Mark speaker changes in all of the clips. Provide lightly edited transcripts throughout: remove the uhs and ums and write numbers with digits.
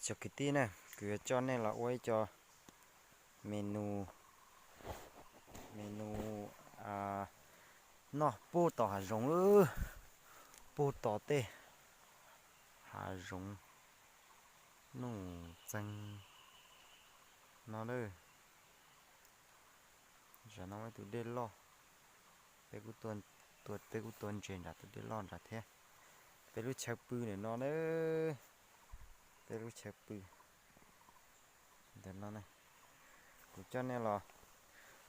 Speaker 1: cho cái tí này cứ cho nên là ôi cho menu nó bố tỏ hạt giống ư bố tỏ tê hạt giống nụ xanh nó đây giờ nó mới tụi đê lo bé của tuần trên đã tụi đê lo đã thế bé lúc chép bự này nó đấy bé lúc chép bự để nó này cũng cho nên là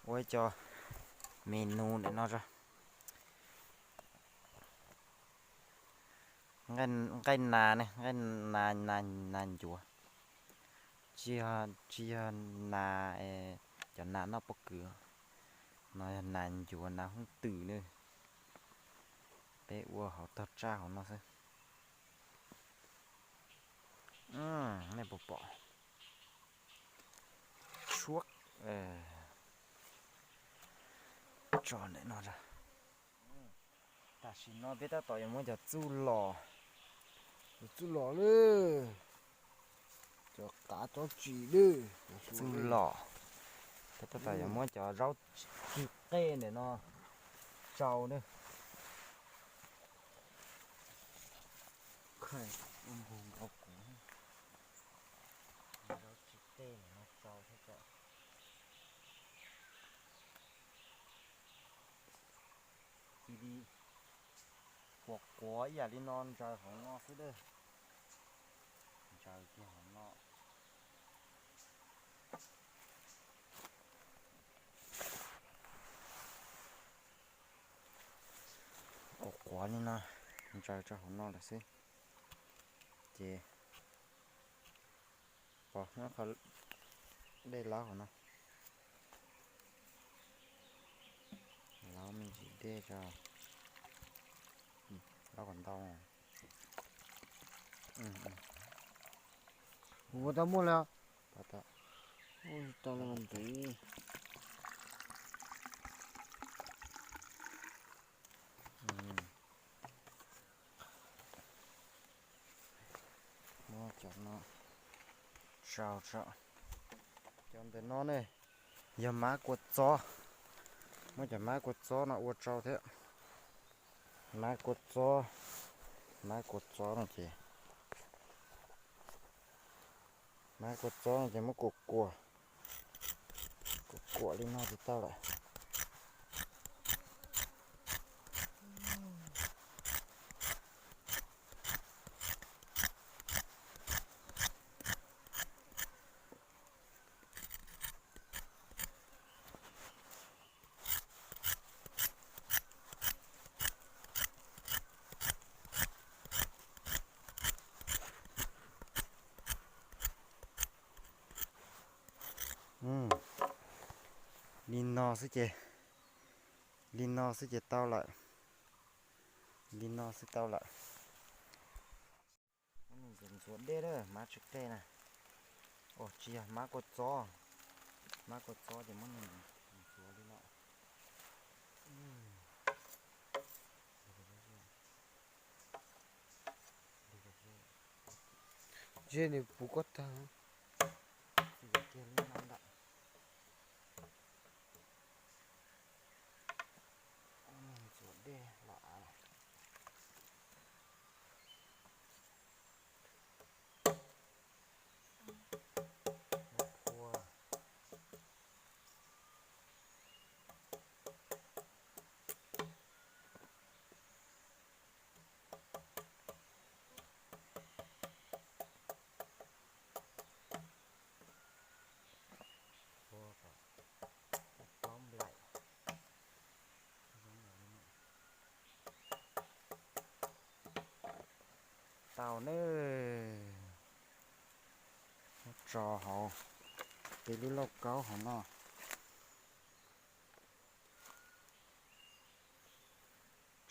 Speaker 1: ôi cho menu để nó ra cái nà này cái nà chùa chia nà cho nà nó bốc cửa nó nà chùa nà không tử nữa bé ua họ thật ra họ nó sẽ này bỏ chuốc tròn để nó ra ta chỉ nó biết ta tỏi muốn cho chú lò nữa cho cá cho chỉ nữa chú lò thế ta tỏi muốn cho rau chịu tê để nó trâu nữa khai vùng ốc cũng rau chịu tê để nó trâu thế cho thì đi cuộc của nhà đi non trời không ngon thế đây trời kia không ngon cuộc của đi non trời không ngon là xí chị bỏ nó khỏi đây lá của nó lá mình chỉ để cho nó còn đau
Speaker 2: Ủa tao mua là
Speaker 1: ta
Speaker 2: ôi tao làm tí
Speaker 1: nó cho nó sao cho để nó này giờ má quật gió mới chỉ má quật gió nó uất trâu thế má quật gió nó chỉ má quật gió nó chỉ mới cục của đi nó thì tao lại Lino sẽ chê tao lại Lino sẽ tao lại mình dùng xuống đây đó má trực tê này ồ chị à má cột gió thì muốn mình xuống đi lại
Speaker 2: trên này phụ cốt ta
Speaker 1: thì cái kia lên năm đặng mình xuống đây lạ tao nữa trò họ cái lũ lóc cáo họ nó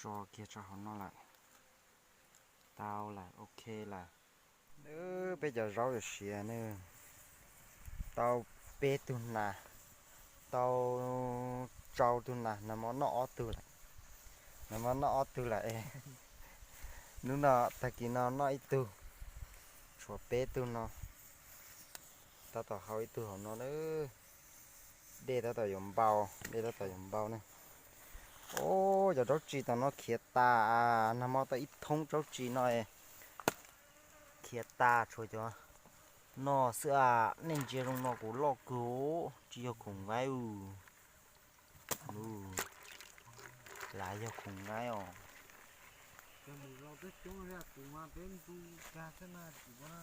Speaker 1: trò kia cho họ nó lại tao là ok là nữa bây giờ rau được xìa nữa tao bê tu nà tao trâu tu nà nằm nó ó tu lại nằm nó ó tu lại nếu nào ta kia nó ít tu cho bê tu nó tao tao hỏi từ họ nó nữa để tao tao dùng bao để tao tao dùng bao nữa ô giờ cháu chỉ tao nó kia ta à nằm tao ít thông cháu chỉ nói kia ta thôi cho nó sữa à nên chỉ dùng nó cũng lo cứu chỉ cho cùng ngay lại cho cùng ngay ồ
Speaker 2: Cái mù lo cái chỗ ra tụ mà bên tu ra thế nào chỉ qua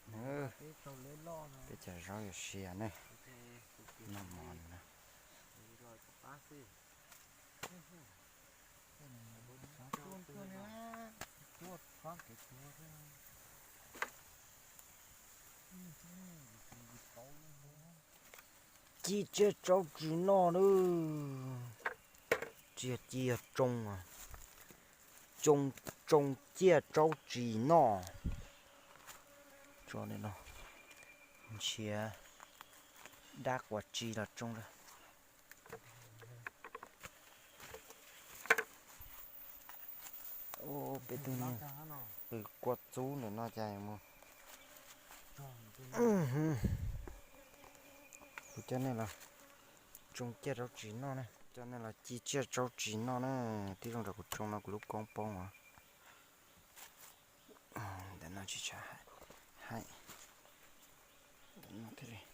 Speaker 1: nữa
Speaker 2: cái tàu lấy lo này
Speaker 1: bây giờ rau giờ xìa này nó mòn nè
Speaker 2: rồi có bác sĩ tuôn tuôn nhá tuột khoan cái tuột thế này
Speaker 1: chi chết cháu chỉ nó nữa chia chia trông à trông trông chia cháu chỉ nó cho nên nó chia đác quả chi là trông ra ô bé tư này quạt chú nữa nó chạy mà cho nên là trông chia cháu chỉ nó này cho nên là chi chia cháu chỉ nó này tí trong đó của trông nó của lúc con bông để nó chỉ trả hai để nó thế này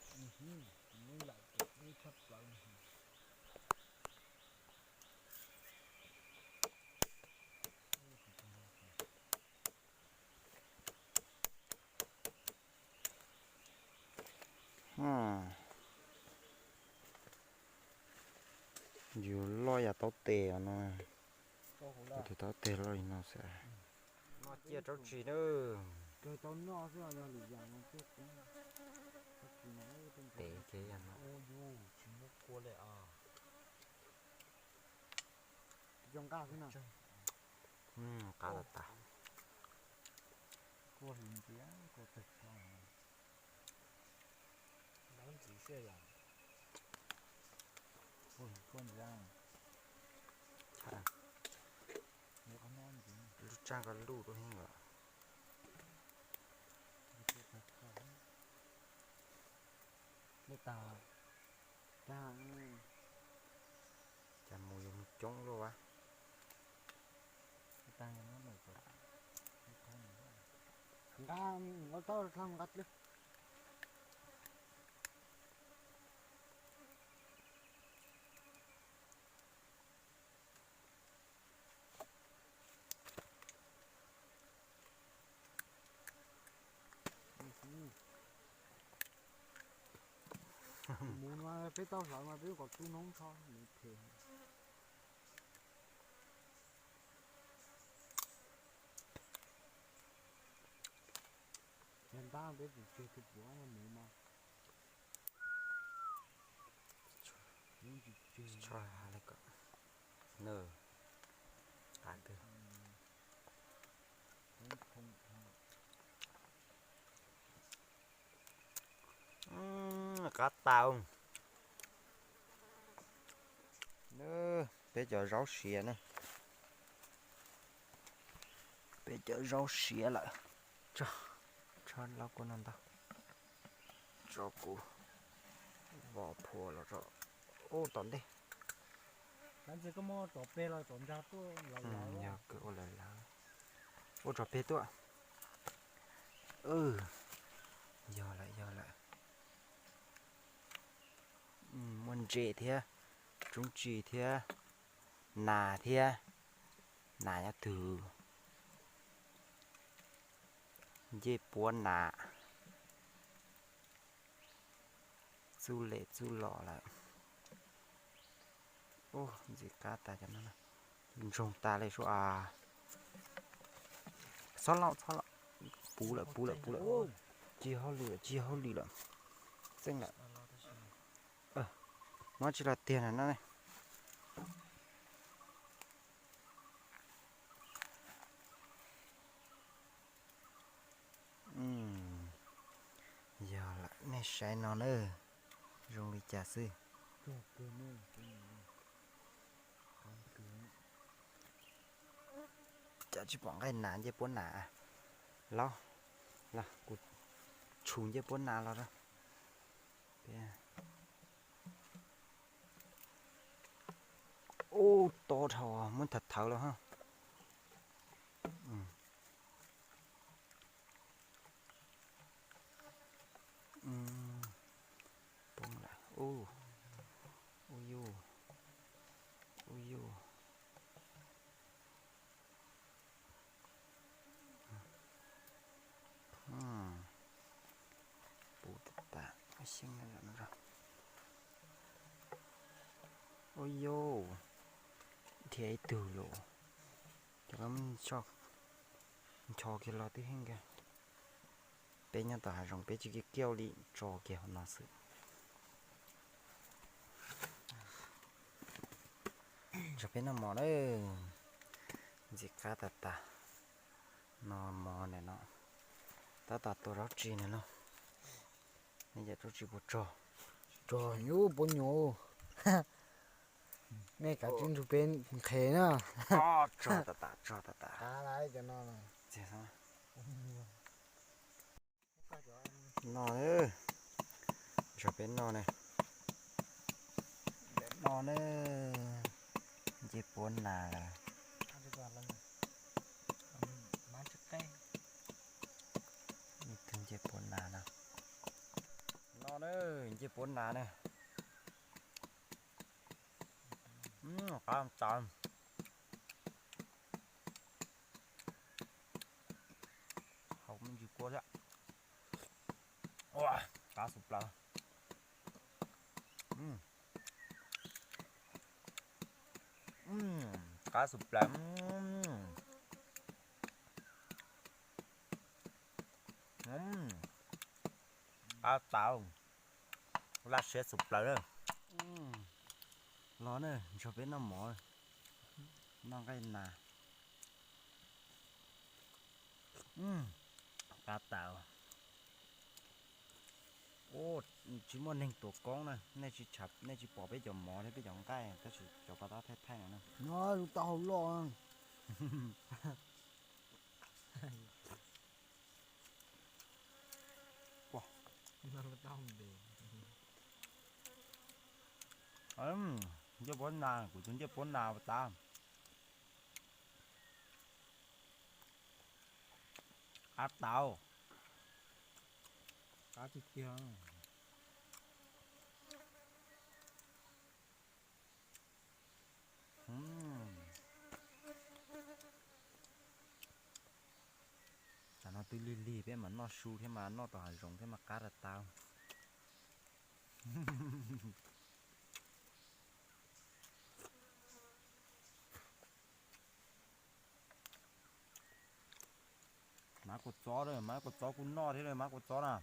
Speaker 1: dù lo ya tao tè nó thì tao tè rồi nó sẽ nó chia cháu chỉ nữa
Speaker 2: cái tàu nó sẽ là lì dạng nó chết
Speaker 1: tè chế ăn nó
Speaker 2: chỉ một cô lệ à trong cao thế nào
Speaker 1: cá là ta
Speaker 2: cô hình tiếng cô thực không đáng chỉ xe là ôi con ra
Speaker 1: chả
Speaker 2: nếu có non gì
Speaker 1: lúc trang cái lù đó hình rồi
Speaker 2: để ta ta
Speaker 1: chả mùi dùng trống luôn á
Speaker 2: ta nó nổi rồi ta nó to không gắt được muốn mà phải tao sợ mà biết có tu nóng thôi mình thì hiện ta biết gì chơi cái búa mà muốn mà muốn gì chơi
Speaker 1: cho hai lấy cỡ nở à từ
Speaker 2: không
Speaker 1: cá tàu nữa bây giờ rau xìa này bây giờ rau xìa lại cho nó con ăn tao cho cô vỏ phô là cho ô tận đi
Speaker 2: anh chỉ có mua tổ bê là tổ ra tôi là
Speaker 1: nhờ cứ ô là ô trò bê tôi giờ lại muốn trẻ thế chúng chỉ thế nà thế nà nhá thử dê buôn nà du lệ du lọ lại ô gì cá ta cho nó này rồng ta lấy số à xót lọ bú lại chi hao lì lại xanh lại nó chỉ là tiền này nó này giờ lại này sai nó nữa rồng đi chả sư chả chỉ bằng cái nản chứ bốn nả lo là cụt chuồng với bốn nào đó ô to thò muốn thật thở rồi ha bông lại ô ôi yo ôi yo bố tạ cái xinh này là nó ôi yo thì ấy từ lộ cho lắm cho cái lo tí hình kìa bé nhà tao rong bé chỉ cái keo đi cho kìa nó sự cho bé nó mò đấy gì cá ta nó mò này nó ta tôi rót chi này nó bây giờ tôi chỉ bộ trò
Speaker 2: trời nhú bún nhú ngay cả trên chụp bên thế nữa
Speaker 1: trò ta
Speaker 2: cá lại cho nó này
Speaker 1: gì sao nó nữa cho bé nó này bé nó nữa chỉ bốn là
Speaker 2: ăn cái toàn lần má chắc cây
Speaker 1: từng chỉ bốn là nè nó nữa chỉ bốn là nè cam tầm không mình chỉ qua đấy wow cá sụp lờ cá sụp lắm cá tàu lá sẽ sụp lờ đó nó này cho biết nó mỏi nó cái nà cá tàu ô chỉ muốn hình tổ con này này chỉ chập này chỉ bỏ bé chồng mỏ đấy bé chồng cái cái chỉ cho bà ta thay thay nữa
Speaker 2: nó tao lo nó tao để
Speaker 1: chứ bốn nào của chúng chứ bốn nào ta cá tàu
Speaker 2: cá thịt kia
Speaker 1: nó tươi li li bé mà nó su thế mà nó tỏ rồng thế mà cá là tao má cột chó rồi má cột chó cũng no thế rồi má cột chó nào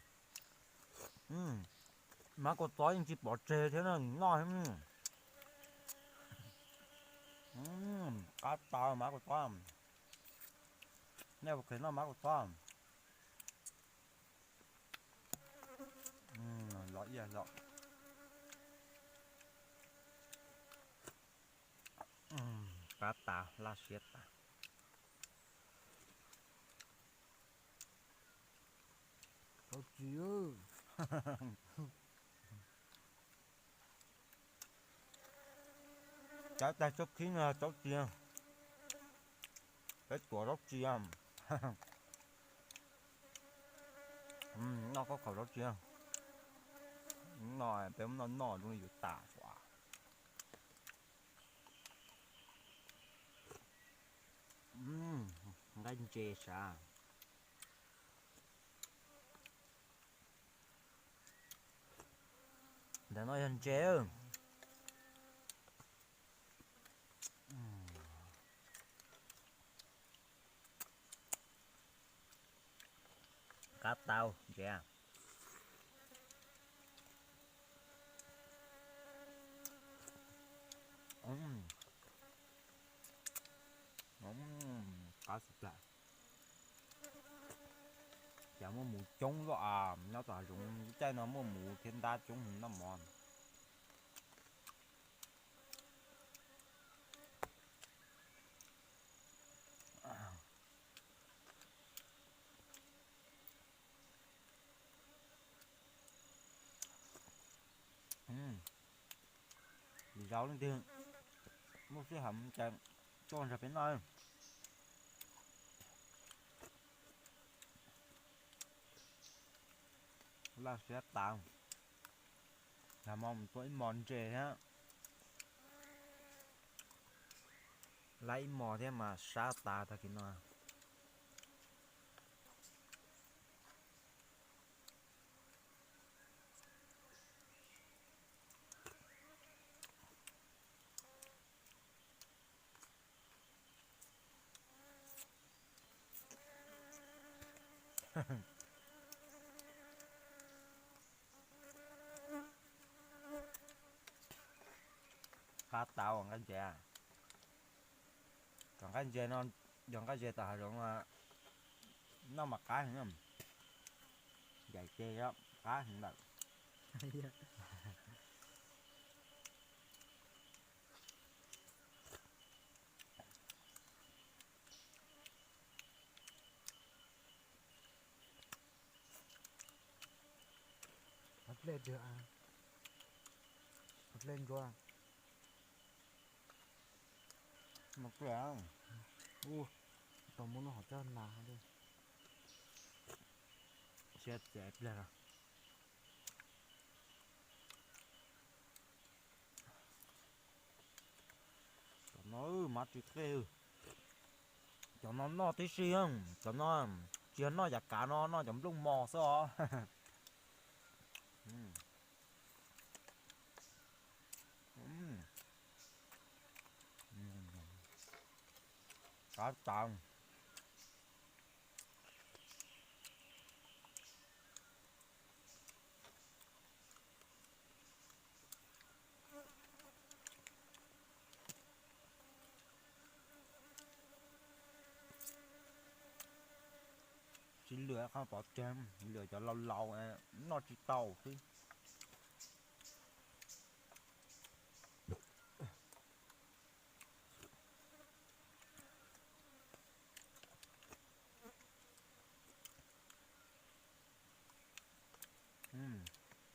Speaker 1: má cột chó nhưng chỉ bỏ chê thế là no thế cá tao má cột chó nè cái nó má cột chó lọ gì lọ cá tao la xiết
Speaker 2: tao chịu
Speaker 1: trái tay chốt khí là chốt chia cái quả rốt chia nó có khẩu rốt chia nó bé nó luônอยู่ตาquả ganh chê sao để nói ganh chê cá tao chê cá sụp lại chả mua mù trống đó à nó tỏa dùng trái nó mua mù thiên đa trống nó mòn giàu lên tiền một cái hầm chẳng cho ra bên nơi là sẽ tạo là mong với mòn chè á lấy mò thế mà sa tà ta kia nó khá tao còn cái chè còn cái chè nó còn cái chè tao rồi nó mặc cái nữa dạy chè đó cá hiện đại
Speaker 2: Hất lên chưa à? Hất lên chưa?
Speaker 1: một cái không
Speaker 2: Tao muốn nó hỏi cho nào đi.
Speaker 1: chết đẹp lên rồi cho nó mắt chữ kêu cho nó tí xí không cho nó chia nó giặt cả nó giống lông mò sao cá tàng chỉ lửa không bỏ chém lửa cho lâu lâu nó chỉ tàu chứ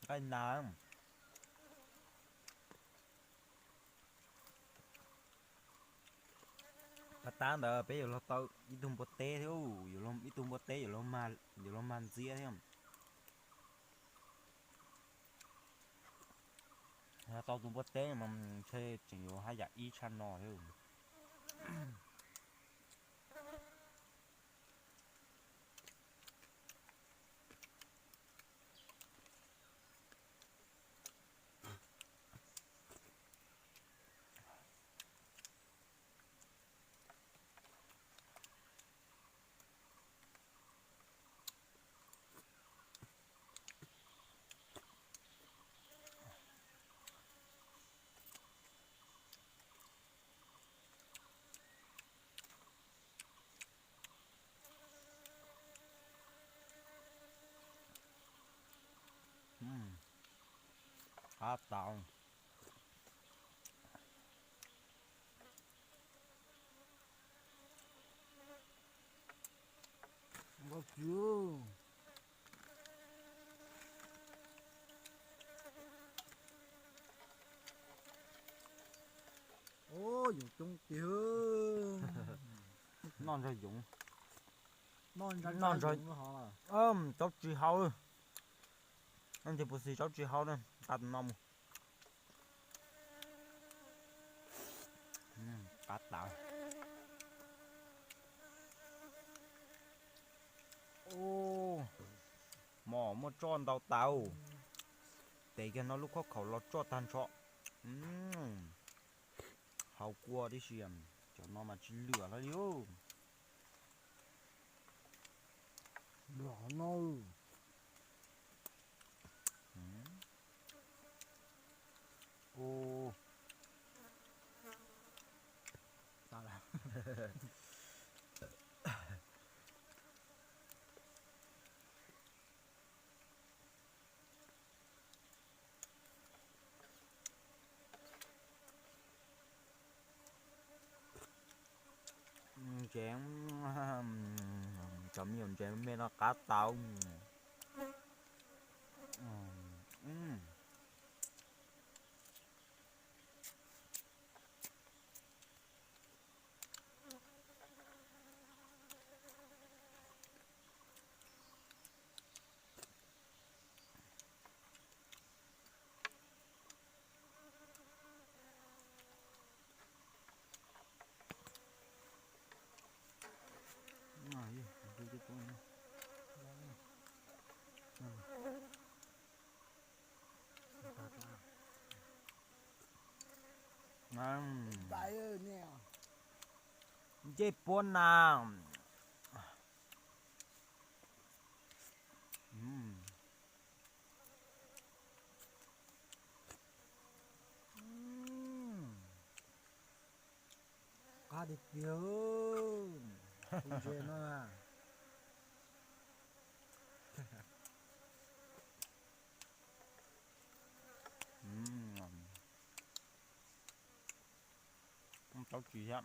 Speaker 1: cái nào tan đó bây giờ nó tao ít tung bột té thiếu giờ nó ít tung bột té giờ nó man dĩa thế không tao tung bột té mà chơi chỉ có hai dạng ít chăn nọ thôi cá tàu
Speaker 2: Có chưa? Ôi, dùng chung tiêu.
Speaker 1: non rồi dụng
Speaker 2: Non rồi. Họ
Speaker 1: cháu chị hậu anh thì bữa gì cháu chị hậu đây tạt nòng cá tàu ô mỏ một tròn tàu tàu để cho nó lúc khó khẩu nó cho tan trọ hậu cua đi xiêm cho nó mà chỉ lửa nó điếu
Speaker 2: đỏ nâu.
Speaker 1: ô
Speaker 2: Sao là?
Speaker 1: chén chấm nhiều chén bên nó cá tàu
Speaker 2: Tại ơi nè.
Speaker 1: chế buồn nào.
Speaker 2: Cá thịt nhiều. Không chơi nó à.
Speaker 1: Cháu chỉ ạ.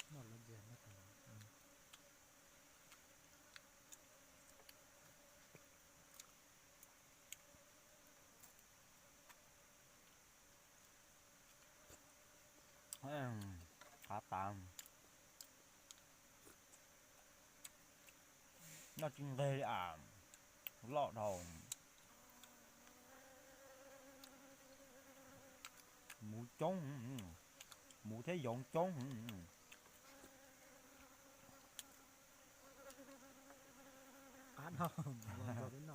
Speaker 2: Nó là gì nó thằng.
Speaker 1: Khá tạm. Nó chừng đây à. Lọ đầu. Mũ trống. Mũ thế giống trống.
Speaker 2: Cá nó. Rồi đến nó.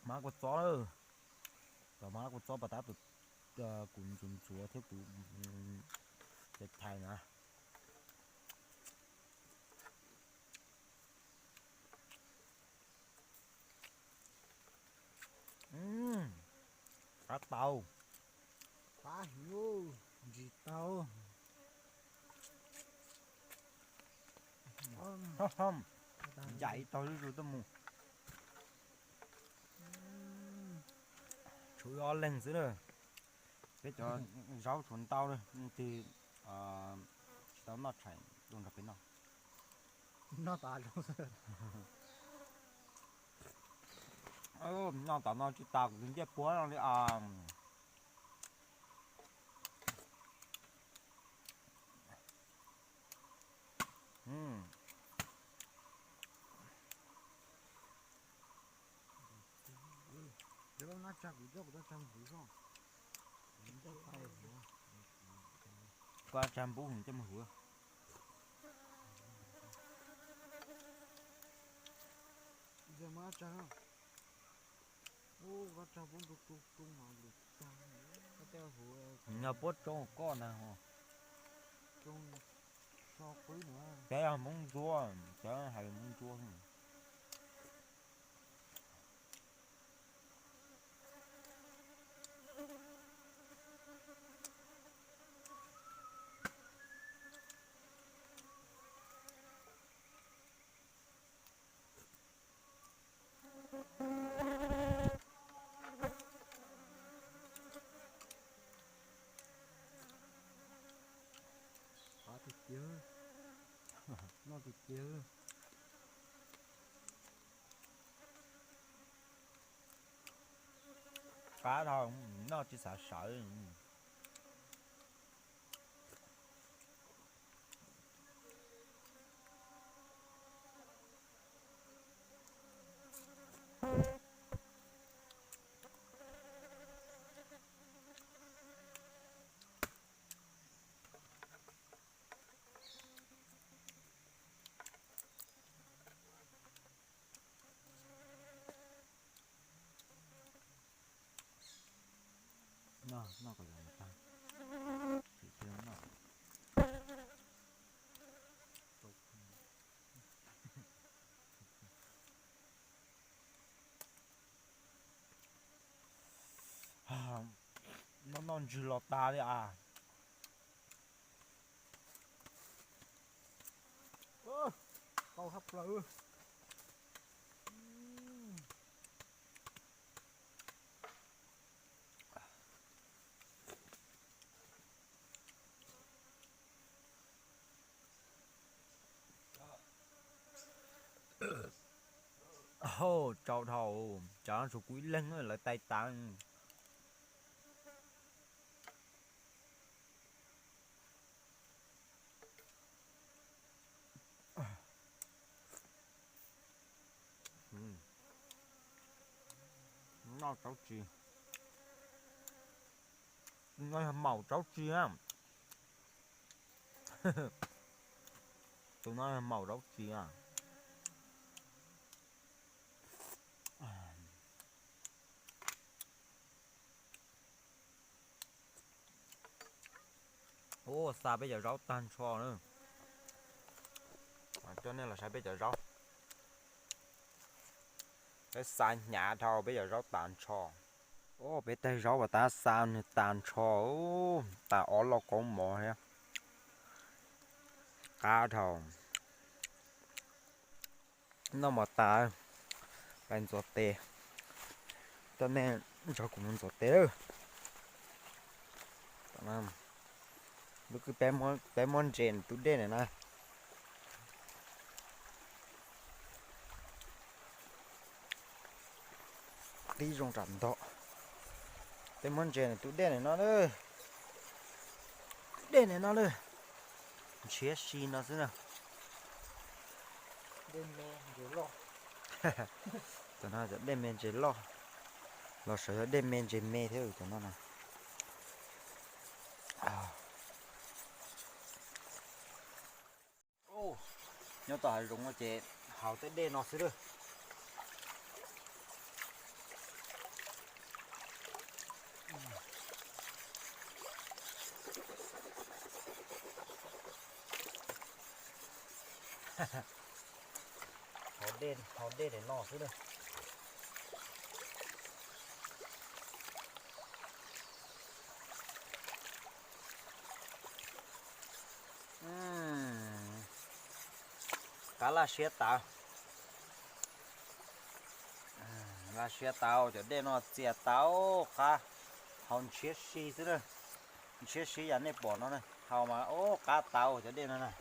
Speaker 1: Má của chó ơi. Và má của chó bà ta tụt cùng dùng chúa theo tụ đẹp thay nè. Cá tàu.
Speaker 2: Cá hiu. Gì tao.
Speaker 1: Không. Dạy tao rồi tao mù. Chú lo lên dưới rồi. Cái cho rau chuẩn tao đây thì tao nó chảy luôn gặp cái nào.
Speaker 2: Nó tao luôn.
Speaker 1: Nó tao nó chỉ tao cũng cái búa nó đi à.
Speaker 2: Nếu nó chắc cũng chắc nó chăm hủy không. Nó phải hả?
Speaker 1: Qua trăm bố hình trăm hứa.
Speaker 2: Giờ mà chắc không? Ô, nó chắc cũng tung mà được chăm. Nó theo hủa.
Speaker 1: Nhà bố trông con nào hả?
Speaker 2: Tung so quý nữa.
Speaker 1: Cái là muốn chua, cái hay muốn chua.
Speaker 2: Cá thịt chưa? Nó thịt chưa?
Speaker 1: Cá thôi, nó chỉ sợ sợ. Nó còn là ta. Thì nó.
Speaker 2: non chỉ lọt ta đấy à. Ơ, câu hấp lự. Ồ, trâu thầu, cho nó sụt quý lên rồi lại tay tăng. Nó cháu chi. Nó màu cháu chi á. Tụi nó là màu cháu chi à. Ồ, sao bây giờ rau tan cho nữa. Cho nên là sao bây giờ rau. Cái xa nhà thầu bây giờ rau tan cho. Ồ, bây giờ rau và ta san tan cho. Ồ, ta ở lo con mò ha. Cá thầu. Nó mà ta bên giọt tê. Cho nên cho cũng giọt tê ơi. Tamam. Lúc cái bé món trên tụi đen này nè. Tí trong trận đó. Bé món trên này tụi đen này nó nữa. Đen này nó nữa. Chia xì nó thế nào.
Speaker 3: Đêm lo, dễ lo.
Speaker 1: Tụi nó sẽ đem men chế lo. Lo sợ đem men chế mê thế rồi tụi nó nè. Ô, nhớ tao rụng ở chế hào tới đen nó xí rồi. Hào đen để nó xí rồi. Cá là xe tàu. Là xe tàu cho đen nó xe tàu cá. Hòn chiếc xí xí rồi. Chiếc xí ăn này bỏ nó này. Hào mà ô cá tàu cho đen nó này.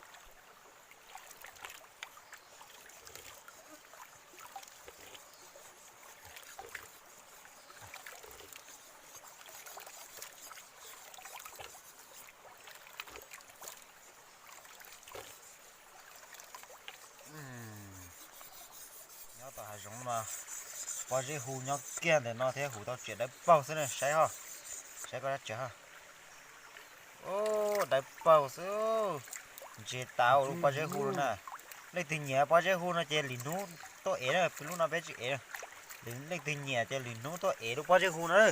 Speaker 1: Nhớ tao hay giống mà qua cái hù nhớ kia để nó thế hù tao chuyện đấy bao xí này sấy ha sấy có đất chưa ha ô đấy bao xí chế tao lúc qua cái hù luôn nè lấy từ nhẹ qua cái hù nó chế lìn nú to ế này lúc nào bé chị ế này lấy từ nhẹ chế lìn nú to ế lúc qua cái hù nữa